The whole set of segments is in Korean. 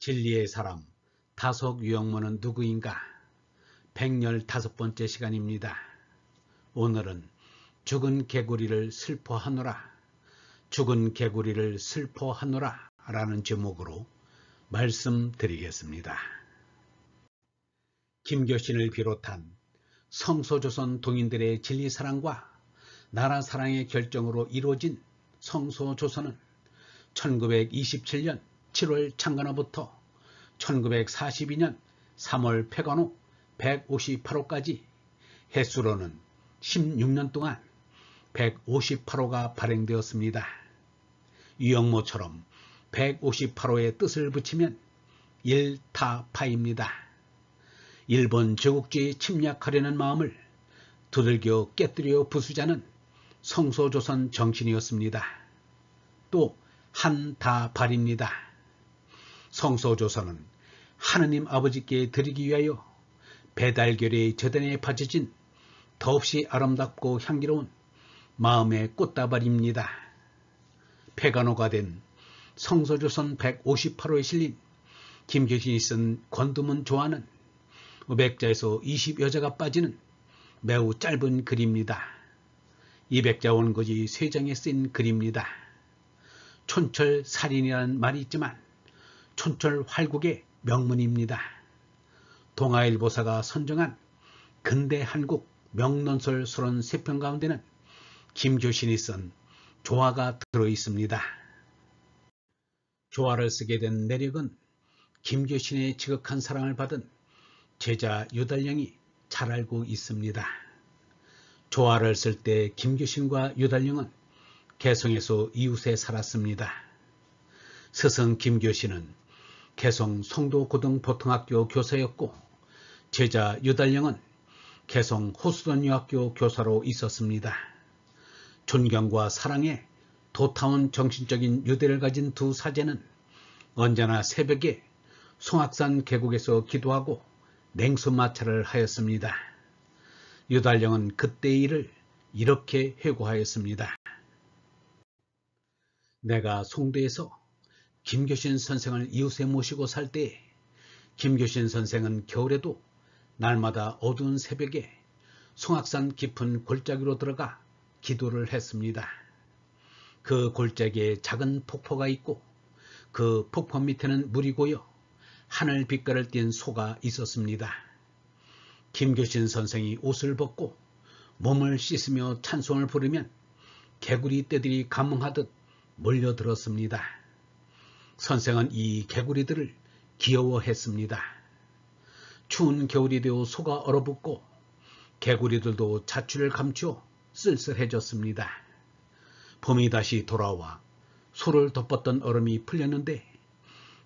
진리의 사람 다속 유영모는 누구인가? 115번째 시간입니다. 오늘은 죽은 개구리를 슬퍼하노라, 죽은 개구리를 슬퍼하노라 라는 제목으로 말씀드리겠습니다. 김교신을 비롯한 성소조선 동인들의 진리사랑과 나라사랑의 결정으로 이루어진 성소조선은 1927년 7월 창간호부터 1942년 3월 폐간호 158호까지 횟수로는 16년 동안 158호가 발행되었습니다. 유영모처럼 158호의 뜻을 붙이면 일타파입니다. 일본 제국주의 침략하려는 마음을 두들겨 깨뜨려 부수자는 성소조선 정신이었습니다. 또 한다발입니다. 성소조선은 하느님 아버지께 드리기 위하여 배달결의 제단에 바쳐진 더없이 아름답고 향기로운 마음의 꽃다발입니다. 폐간호가 된 성소조선 158호에 실린 김교신이 쓴 권두문 조화는 500자에서 20여자가 빠지는 매우 짧은 글입니다. 200자 원고지 3장에 쓰인 글입니다. 촌철살인이라는 말이 있지만 촌철활국의 명문입니다. 동아일보사가 선정한 근대 한국 명론설 33편 가운데는 김교신이 쓴 조화가 들어있습니다. 조화를 쓰게 된 내력은 김교신의 지극한 사랑을 받은 제자 유달령이 잘 알고 있습니다. 조화를 쓸 때 김교신과 유달령은 개성에서 이웃에 살았습니다. 스승 김교신은 개성 송도고등보통학교 교사였고 제자 유달령은 개성 호수던유학교 교사로 있었습니다. 존경과 사랑에 도타운 정신적인 유대를 가진 두 사제는 언제나 새벽에 송악산 계곡에서 기도하고 냉수마찰을 하였습니다. 유달령은 그때의 일을 이렇게 회고하였습니다. 내가 송도에서 김교신 선생을 이웃에 모시고 살 때에 김교신 선생은 겨울에도 날마다 어두운 새벽에 송악산 깊은 골짜기로 들어가 기도를 했습니다. 그 골짜기에 작은 폭포가 있고 그 폭포 밑에는 물이 고여 하늘 빛깔을 띤 소가 있었습니다. 김교신 선생이 옷을 벗고 몸을 씻으며 찬송을 부르면 개구리 떼들이 감흥하듯 몰려들었습니다. 선생은 이 개구리들을 귀여워했습니다. 추운 겨울이 되어 소가 얼어붙고 개구리들도 자취를 감추어 쓸쓸해졌습니다. 봄이 다시 돌아와 소를 덮었던 얼음이 풀렸는데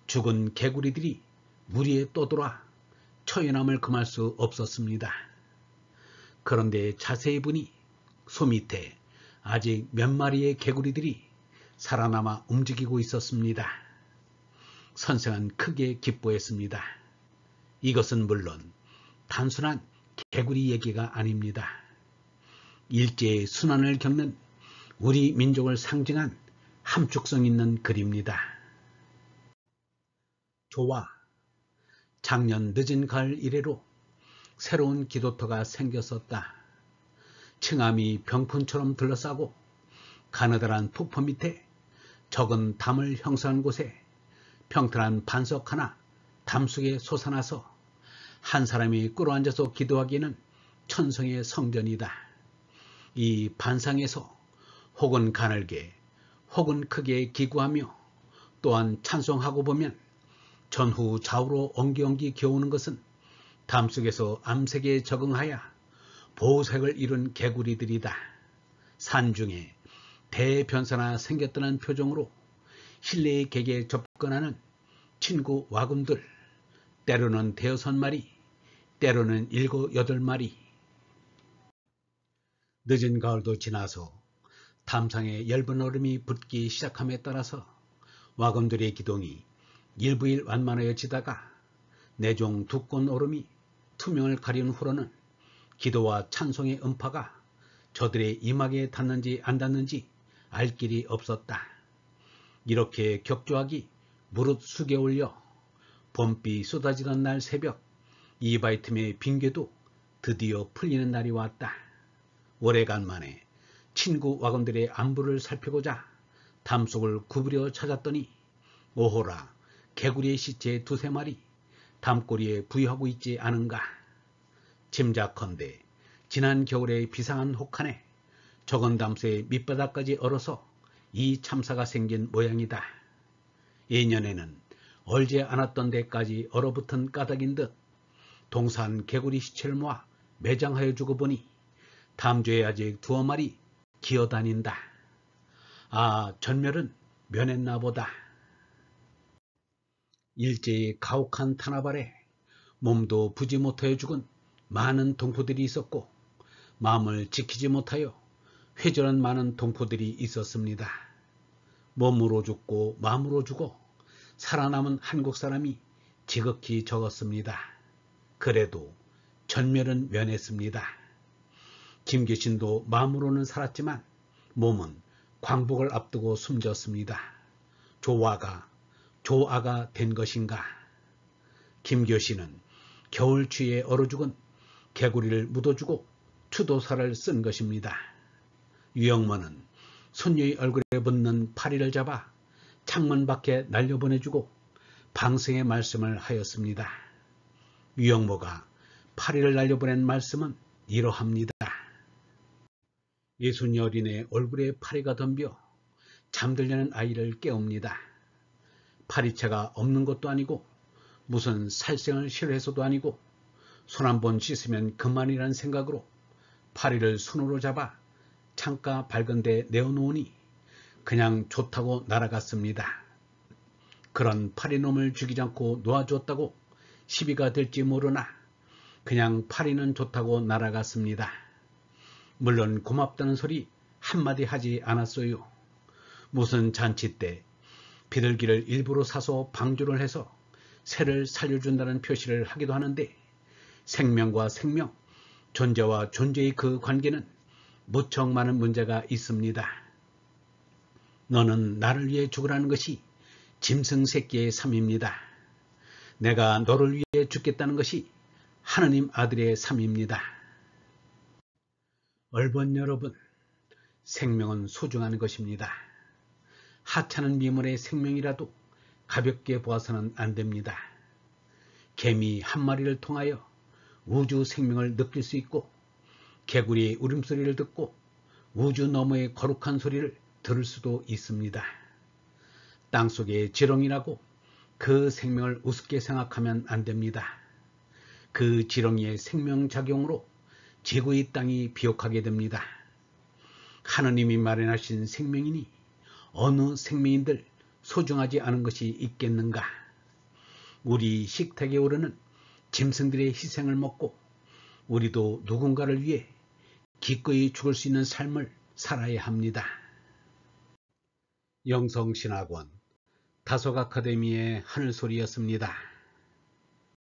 죽은 개구리들이 물 위에 떠돌아 처연함을 금할 수 없었습니다. 그런데 자세히 보니 소 밑에 아직 몇 마리의 개구리들이 살아남아 움직이고 있었습니다. 선생은 크게 기뻐했습니다. 이것은 물론 단순한 개구리 얘기가 아닙니다. 일제의 순환을 겪는 우리 민족을 상징한 함축성 있는 글입니다. 조화. 작년 늦은 가을 이래로 새로운 기도터가 생겼었다. 층암이 병풍처럼 둘러싸고 가느다란 폭포 밑에 적은 담을 형성한 곳에 평탄한 반석 하나 담 속에 솟아나서 한 사람이 꿇어앉아서 기도하기에는 천성의 성전이다. 이 반상에서 혹은 가늘게 혹은 크게 기구하며 또한 찬송하고 보면 전후 좌우로 엉기엉기 겨우는 것은 담 속에서 암색에 적응하여 보색을 이룬 개구리들이다. 산중에 대변사나 생겼다는 표정으로 신뢰의 객에 접근하는 친구 와군들, 때로는 5-6마리, 때로는 7-8마리. 늦은 가을도 지나서 담상에 엷은 얼음이 붙기 시작함에 따라서 와군들의 기동이 일부일 완만해지다가 내종 두꺼운 얼음이 투명을 가리운 후로는 기도와 찬송의 음파가 저들의 이막에 닿는지 안 닿는지 알 길이 없었다. 이렇게 격조하기 무릇 숙여 올려 봄비 쏟아지던 날 새벽, 이바이 틈의 빙계도 드디어 풀리는 날이 왔다. 오래간만에 친구 와건들의 안부를 살피고자 담속을 구부려 찾았더니 오호라, 개구리의 시체 2~3마리 담꼬리에 부유하고 있지 않은가. 짐작컨대 지난 겨울의 비상한 혹한에 적은 담수의 밑바닥까지 얼어서 이 참사가 생긴 모양이다. 예년에는 얼지 않았던 데까지 얼어붙은 까닭인 듯 동산 개구리 시체를 모아 매장하여 주고 보니 담주에 아직 2~마리 기어다닌다. 아, 전멸은 면했나 보다. 일제히 가혹한 탄압 아래 몸도 부지 못하여 죽은 많은 동포들이 있었고 마음을 지키지 못하여 회절한 많은 동포들이 있었습니다. 몸으로 죽고 마음으로 죽어 살아남은 한국 사람이 지극히 적었습니다. 그래도 전멸은 면했습니다. 김규신도 마음으로는 살았지만 몸은 광복을 앞두고 숨졌습니다. 조아가 된 것인가. 김교신은 겨울 추위에 얼어 죽은 개구리를 묻어주고 추도사를 쓴 것입니다. 유영모는 손녀의 얼굴에 붙는 파리를 잡아 창문 밖에 날려보내주고 방생의 말씀을 하였습니다. 유영모가 파리를 날려보낸 말씀은 이러합니다. 예순이 어린의 얼굴에 파리가 덤벼 잠들려는 아이를 깨웁니다. 파리채가 없는 것도 아니고 무슨 살생을 싫어해서도 아니고 손 한 번 씻으면 그만이라는 생각으로 파리를 손으로 잡아 창가 밝은 데 내어놓으니 그냥 좋다고 날아갔습니다. 그런 파리놈을 죽이지 않고 놓아주었다고 시비가 될지 모르나 그냥 파리는 좋다고 날아갔습니다. 물론 고맙다는 소리 한마디 하지 않았어요. 무슨 잔치 때 비둘기를 일부러 사서 방주를 해서 새를 살려준다는 표시를 하기도 하는데 생명과 생명, 존재와 존재의 그 관계는 무척 많은 문제가 있습니다. 너는 나를 위해 죽으라는 것이 짐승 새끼의 삶입니다. 내가 너를 위해 죽겠다는 것이 하느님 아들의 삶입니다. 얼번 여러분, 생명은 소중한 것입니다. 하찮은 미물의 생명이라도 가볍게 보아서는 안 됩니다. 개미 한 마리를 통하여 우주 생명을 느낄 수 있고 개구리의 울음소리를 듣고 우주 너머의 거룩한 소리를 들을 수도 있습니다. 땅속의 지렁이라고 그 생명을 우습게 생각하면 안 됩니다. 그 지렁이의 생명작용으로 지구의 땅이 비옥하게 됩니다. 하느님이 마련하신 생명이니 어느 생명인들 소중하지 않은 것이 있겠는가. 우리 식탁에 오르는 짐승들의 희생을 먹고 우리도 누군가를 위해 기꺼이 죽을 수 있는 삶을 살아야 합니다. 영성신학원 다속 아카데미의 하늘소리였습니다.